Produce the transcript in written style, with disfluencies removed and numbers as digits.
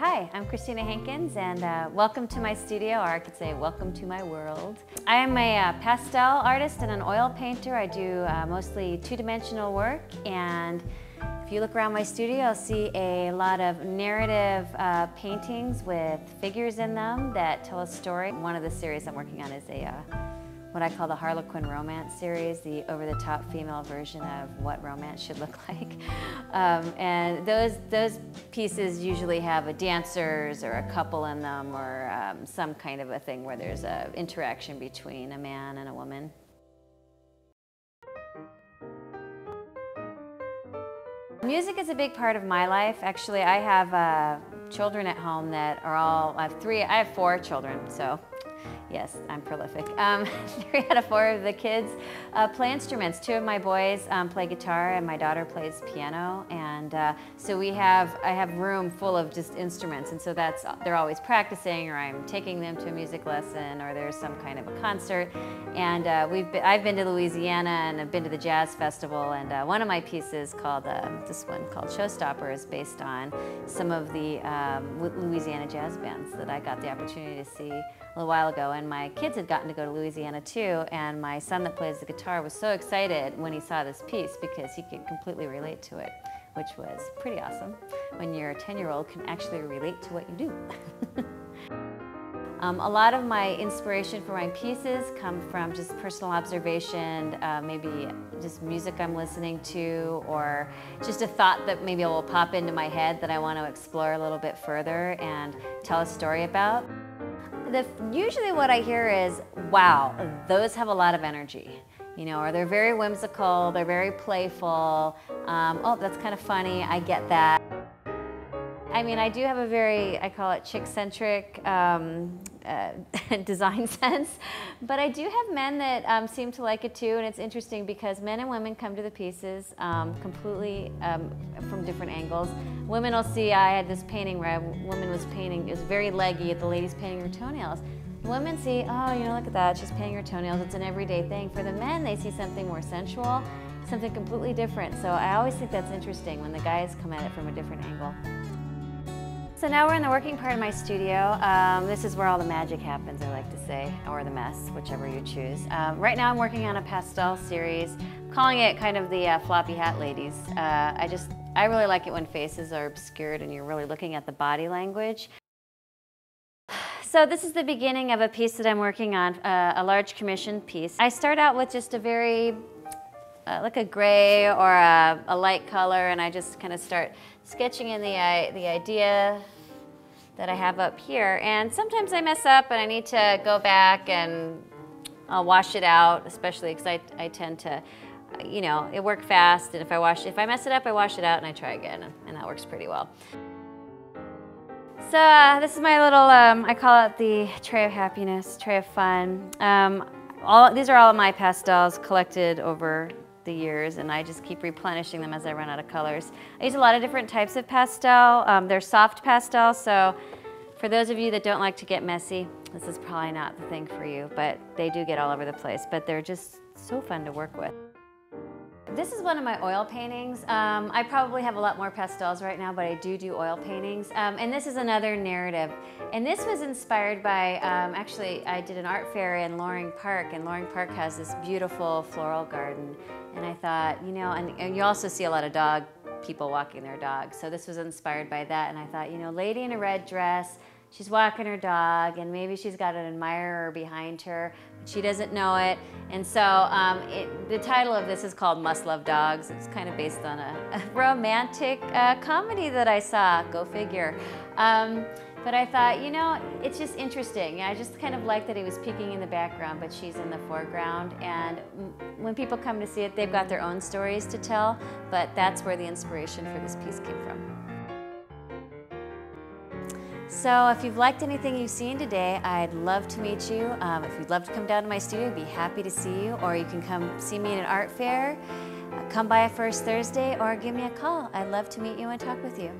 Hi, I'm Christina Hankins, and welcome to my studio, or I could say welcome to my world. I am a pastel artist and an oil painter. I do mostly two-dimensional work, and if you look around my studio, you'll see a lot of narrative paintings with figures in them that tell a story. One of the series I'm working on is what I call the Harlequin romance series, the over-the-top female version of what romance should look like. And those pieces usually have dancers or a couple in them, or some kind of a thing where there's an interaction between a man and a woman. Music is a big part of my life. Actually, I have children at home that are all, I have 4 children, so yes, I'm prolific. 3 out of 4 of the kids play instruments. 2 of my boys play guitar, and my daughter plays piano. And so I have room full of just instruments, and so they're always practicing, or I'm taking them to a music lesson, or there's some kind of a concert. And I've been to Louisiana, and I've been to the Jazz Festival, and one of my pieces called, this one called Showstopper, is based on some of the Louisiana jazz bands that I got the opportunity to see a little while ago. And my kids had gotten to go to Louisiana too, and my son that plays the guitar was so excited when he saw this piece because he could completely relate to it, which was pretty awesome when your 10-year-old can actually relate to what you do. A lot of my inspiration for my pieces come from just personal observation, maybe just music I'm listening to, or just a thought that maybe will pop into my head that I want to explore a little bit further and tell a story about. Usually what I hear is, wow, those have a lot of energy, you know, or they're very whimsical, they're very playful, oh, that's kind of funny, I get that. I mean, I do have a very, I call it chick-centric design sense, but I do have men that seem to like it too, and it's interesting because men and women come to the pieces completely from different angles. Women will see, I had this painting where a woman was painting, it was very leggy, the lady's painting her toenails. The women see, oh, you know, look at that, she's painting her toenails, it's an everyday thing. For the men, they see something more sensual, something completely different. So I always think that's interesting when the guys come at it from a different angle. So now we're in the working part of my studio. This is where all the magic happens, I like to say, or the mess, whichever you choose. Right now I'm working on a pastel series, calling it kind of the floppy hat ladies. I really like it when faces are obscured and you're really looking at the body language. So this is the beginning of a piece that I'm working on, a large commission piece. I start out with just a very, like a gray or a light color, and I just kind of start sketching in the idea that I have up here. And sometimes I mess up and I need to go back and I'll wash it out, especially because I tend to, you know, it works fast, and if I mess it up, I wash it out and I try again, and that works pretty well. So this is my little, I call it the tray of happiness, tray of fun. These are all of my pastels collected over the years, and I just keep replenishing them as I run out of colors. I use a lot of different types of pastel. They're soft pastel, so for those of you that don't like to get messy, this is probably not the thing for you, but they do get all over the place, but they're just so fun to work with. This is one of my oil paintings. I probably have a lot more pastels right now, but I do oil paintings. And this is another narrative. And this was inspired by, actually, I did an art fair in Loring Park, and Loring Park has this beautiful floral garden. And I thought, you know, and you also see a lot of people walking their dogs. So this was inspired by that. And I thought, you know, lady in a red dress, she's walking her dog, and maybe she's got an admirer behind her, but she doesn't know it. And so the title of this is called Must Love Dogs. It's kind of based on a romantic comedy that I saw, go figure. But I thought, you know, it's just interesting. I just kind of like that he was peeking in the background, but she's in the foreground. And when people come to see it, they've got their own stories to tell, but that's where the inspiration for this piece came from. So if you've liked anything you've seen today, I'd love to meet you. If you'd love to come down to my studio, I'd be happy to see you, or you can come see me in an art fair. Come by first Thursday or give me a call. I'd love to meet you and talk with you.